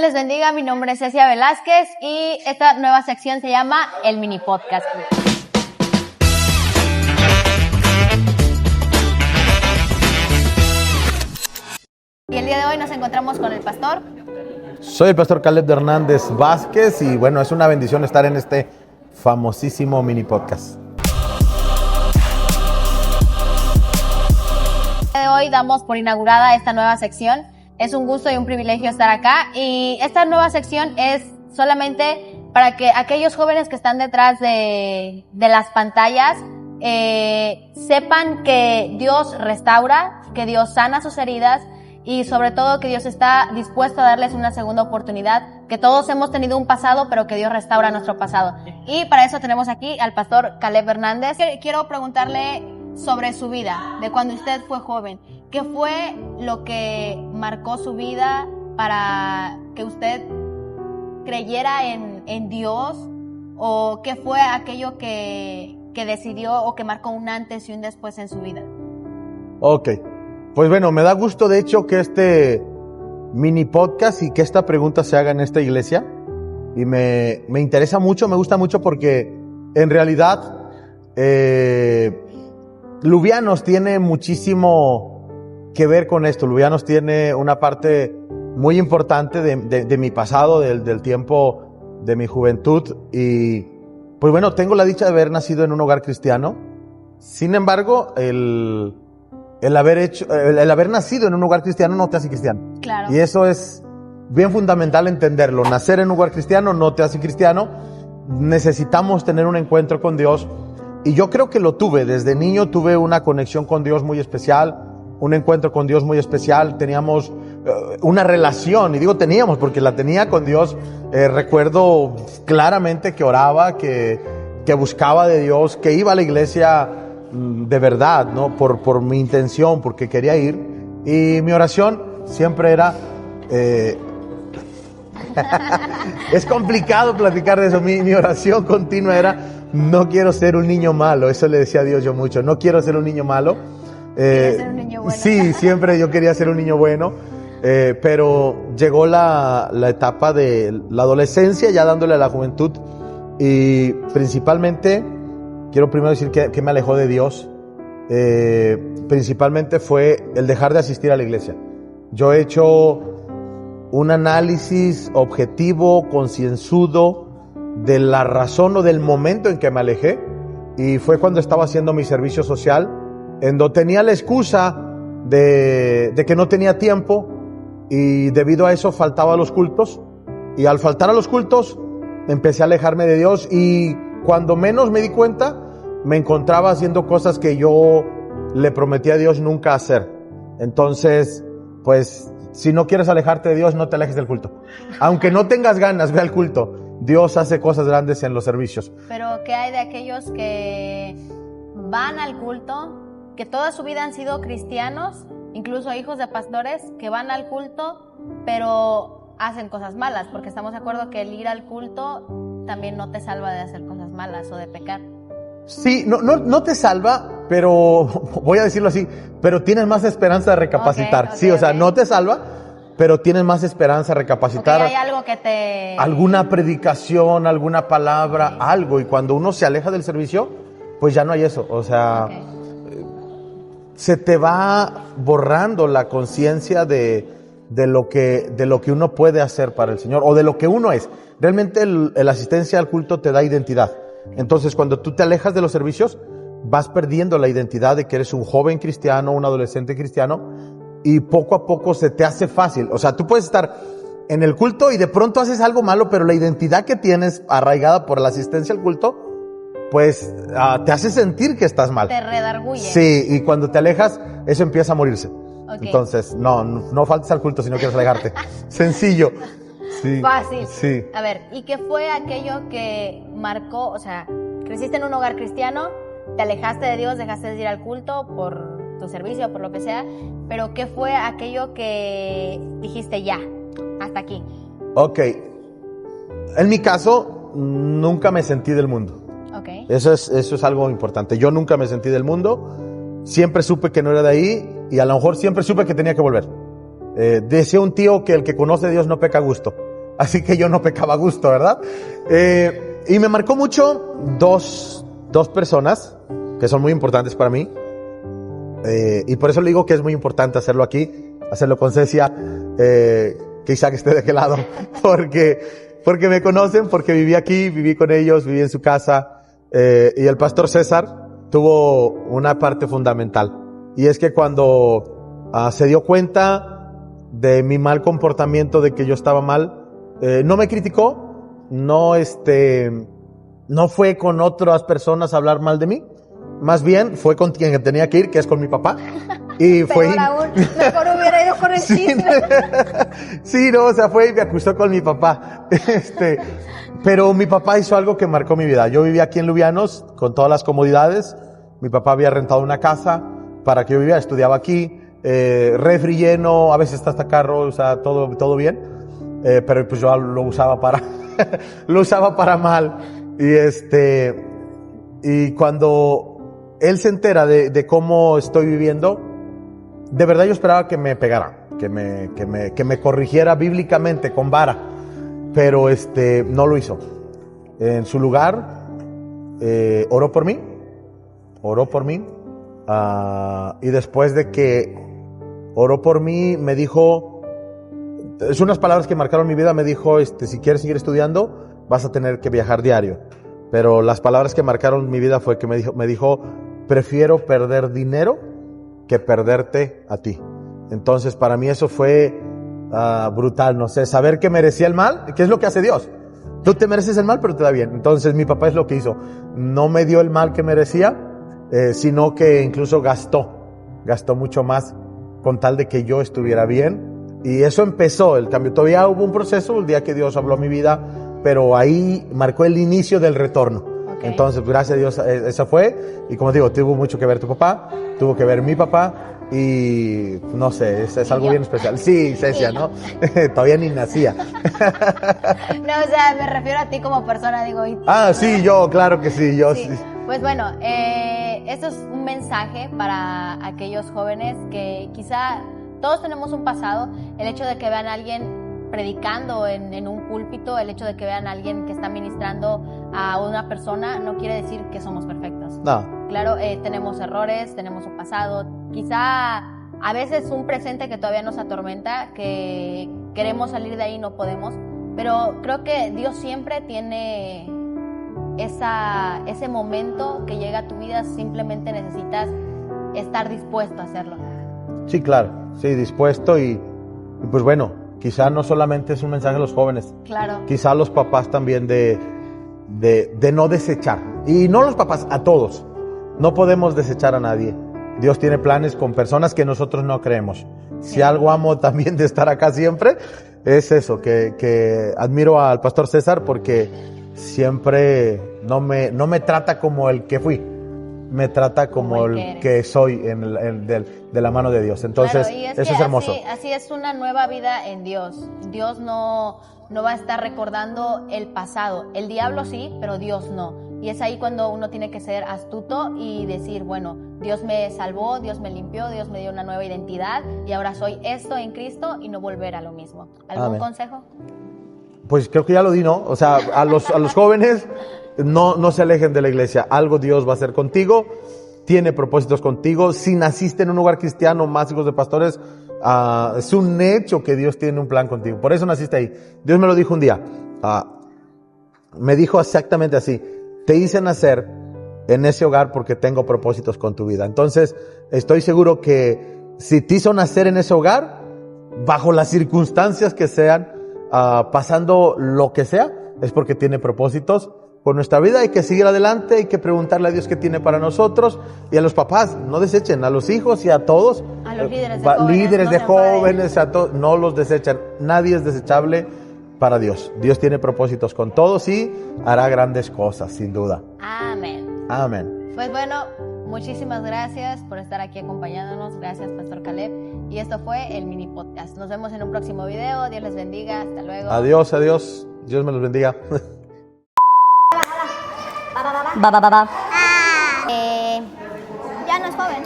les bendiga. Mi nombre es Cecia Velázquez y esta nueva sección se llama El Mini Podcast. Y el día de hoy nos encontramos con el pastor. Soy el pastor Caleb Hernández Vázquez y bueno, es una bendición estar en este famosísimo Mini Podcast. El día de hoy damos por inaugurada esta nueva sección. Es un gusto y un privilegio estar acá y esta nueva sección es solamente para que aquellos jóvenes que están detrás de las pantallas sepan que Dios restaura, que Dios sana sus heridas y sobre todo que Dios está dispuesto a darles una segunda oportunidad, que todos hemos tenido un pasado, pero que Dios restaura nuestro pasado. Y para eso tenemos aquí al pastor Caleb Hernández. Quiero preguntarle sobre su vida, de cuando usted fue joven. ¿Qué fue lo que marcó su vida para que usted creyera en Dios? ¿O qué fue aquello que decidió o que marcó un antes y un después en su vida? Ok, pues bueno, me da gusto de hecho que este mini podcast y que esta pregunta se haga en esta iglesia. Y me interesa mucho, me gusta mucho porque en realidad Lubianos tiene muchísimo que ver con esto. Lubianos tiene una parte muy importante de mi pasado, del tiempo de mi juventud y pues bueno, tengo la dicha de haber nacido en un hogar cristiano. Sin embargo, el haber nacido en un hogar cristiano no te hace cristiano. Claro. Y eso es bien fundamental entenderlo. Nacer en un hogar cristiano no te hace cristiano. Necesitamos tener un encuentro con Dios y yo creo que lo tuve. Desde niño tuve una conexión con Dios muy especial. Un encuentro con Dios muy especial, teníamos una relación, y digo teníamos porque la tenía con Dios. Recuerdo claramente que oraba, que buscaba de Dios, que iba a la iglesia de verdad, ¿no? Por mi intención, porque quería ir. Y mi oración siempre era... Es complicado platicar de eso. Mi oración continua era, no quiero ser un niño malo. Eso le decía a Dios yo mucho, no quiero ser un niño malo. Ser un niño bueno. Sí, siempre yo quería ser un niño bueno, pero llegó la etapa de la adolescencia, ya dándole a la juventud, y principalmente, quiero primero decir que me alejó de Dios. Principalmente fue el dejar de asistir a la iglesia. Yo he hecho un análisis objetivo, concienzudo, de la razón o del momento en que me alejé, y fue cuando estaba haciendo mi servicio social, en donde tenía la excusa de que no tenía tiempo y debido a eso faltaba a los cultos, y al faltar a los cultos empecé a alejarme de Dios y cuando menos me di cuenta me encontraba haciendo cosas que yo le prometí a Dios nunca hacer. Entonces, pues si no quieres alejarte de Dios, no te alejes del culto. Aunque no tengas ganas, ve al culto. Dios hace cosas grandes en los servicios. Pero ¿qué hay de aquellos que van al culto, que toda su vida han sido cristianos, incluso hijos de pastores, que van al culto, pero hacen cosas malas? Porque estamos de acuerdo que el ir al culto también no te salva de hacer cosas malas o de pecar. Sí, no te salva, pero voy a decirlo así, pero tienes más esperanza de recapacitar. Okay, sí, o sea, no te salva, pero tienes más esperanza de recapacitar. Okay, hay algo que te... Alguna predicación, alguna palabra, algo. Y cuando uno se aleja del servicio, pues ya no hay eso. O sea... Okay. Se te va borrando la conciencia de lo que uno puede hacer para el Señor o de lo que uno es. Realmente la asistencia al culto te da identidad. Entonces, cuando tú te alejas de los servicios, vas perdiendo la identidad de que eres un joven cristiano, un adolescente cristiano, y poco a poco se te hace fácil. O sea, tú puedes estar en el culto y de pronto haces algo malo, pero la identidad que tienes arraigada por la asistencia al culto, pues te hace sentir que estás mal. Te redarguye. Sí, y cuando te alejas, eso empieza a morirse. Okay. Entonces, no faltes al culto si no quieres alejarte. Sencillo. Sí. Fácil. Sí. A ver, ¿y qué fue aquello que marcó? O sea, creciste en un hogar cristiano, te alejaste de Dios, dejaste de ir al culto por tu servicio, por lo que sea, pero ¿qué fue aquello que dijiste ya, hasta aquí? Ok. En mi caso, nunca me sentí del mundo. Okay. Eso es algo importante. Yo nunca me sentí del mundo. Siempre supe que no era de ahí y a lo mejor siempre supe que tenía que volver. Decía un tío que el que conoce a Dios no peca a gusto. así que yo no pecaba a gusto, ¿verdad? Y me marcó mucho dos personas que son muy importantes para mí, y por eso le digo que es muy importante hacerlo aquí, hacerlo con Cecia, que Isaac esté de aquel lado, porque me conocen, porque viví aquí, viví con ellos, viví en su casa, y el pastor César tuvo una parte fundamental, y es que cuando se dio cuenta de mi mal comportamiento, de que yo estaba mal, no me criticó, no fue con otras personas a hablar mal de mí, más bien fue con quien tenía que ir, que es con mi papá. Y fue aún, mejor hubiera ido con el chisme. Sí, no, o sea, fue y me acusó con mi papá. Pero mi papá hizo algo que marcó mi vida. Yo vivía aquí en Lubianos con todas las comodidades. Mi papá había rentado una casa para que yo viviera, estudiaba aquí, refri lleno, a veces hasta carro, o sea, todo bien. Pero pues yo lo usaba para mal. Y cuando él se entera de cómo estoy viviendo, de verdad yo esperaba que me pegara, que me corrigiera bíblicamente con vara, pero no lo hizo. En su lugar, oró por mí, y después de que oró por mí, me dijo, es unas palabras que marcaron mi vida, me dijo, si quieres seguir estudiando, vas a tener que viajar diario. Pero las palabras que marcaron mi vida fue que me dijo, prefiero perder dinero que perderte a ti. Entonces para mí eso fue brutal, no sé, saber que merecía el mal, que es lo que hace Dios. Tú te mereces el mal, pero te da bien. Entonces mi papá es lo que hizo. No me dio el mal que merecía, sino que incluso gastó mucho más con tal de que yo estuviera bien. Y eso empezó el cambio. Todavía hubo un proceso el día que Dios habló a mi vida, pero ahí marcó el inicio del retorno. Okay. Entonces, gracias a Dios, eso fue. Y como digo, tuvo mucho que ver tu papá, tuvo que ver mi papá, y no sé, es algo bien especial. Sí, Cecia, ¿no? Todavía ni nacía. No, o sea, me refiero a ti como persona, digo. Sí, yo, claro que sí, yo sí. Pues bueno, esto es un mensaje para aquellos jóvenes que quizá todos tenemos un pasado. El hecho de que vean a alguien predicando en un púlpito, el hecho de que vean a alguien que está ministrando a una persona, no quiere decir que somos perfectos. No. Claro, tenemos errores, tenemos un pasado, quizá a veces un presente que todavía nos atormenta, que queremos salir de ahí y no podemos, pero creo que Dios siempre tiene ese momento que llega a tu vida, simplemente necesitas estar dispuesto a hacerlo. Sí, claro, sí, dispuesto y pues bueno, quizá no solamente es un mensaje a los jóvenes, claro, quizá a los papás también de no desechar, y no los papás, a todos, no podemos desechar a nadie. Dios tiene planes con personas que nosotros no creemos. Sí. Si algo amo también de estar acá siempre, es eso, que admiro al pastor César porque siempre no me trata como el que fui, me trata como el que soy de la mano de Dios. Entonces, claro, eso es hermoso. Así es una nueva vida en Dios. Dios no va a estar recordando el pasado. El diablo sí, pero Dios no. Y es ahí cuando uno tiene que ser astuto y decir, bueno, Dios me salvó, Dios me limpió, Dios me dio una nueva identidad y ahora soy esto en Cristo y no volver a lo mismo. ¿Algún Amén. Consejo? Pues creo que ya lo di, ¿no? O sea, a los jóvenes no se alejen de la iglesia. Algo Dios va a hacer contigo, tiene propósitos contigo. Si naciste en un hogar cristiano, más hijos de pastores, es un hecho que Dios tiene un plan contigo. Por eso naciste ahí. Dios me lo dijo un día. Me dijo exactamente así: te hice nacer en ese hogar porque tengo propósitos con tu vida. Entonces, estoy seguro que si te hizo nacer en ese hogar, bajo las circunstancias que sean, pasando lo que sea, es porque tiene propósitos con nuestra vida. Hay que seguir adelante, hay que preguntarle a Dios qué tiene para nosotros. Y a los papás, no desechen, a los hijos y a todos, a los líderes de jóvenes, a todos, no los desechan. Nadie es desechable para Dios. Dios tiene propósitos con todos y hará grandes cosas, sin duda. Amén. Amén. Pues bueno, muchísimas gracias por estar aquí acompañándonos. Gracias, Pastor Caleb. Y esto fue el mini podcast. Nos vemos en un próximo video. Dios les bendiga. Hasta luego. Adiós, adiós. Dios me los bendiga. Ya no es joven.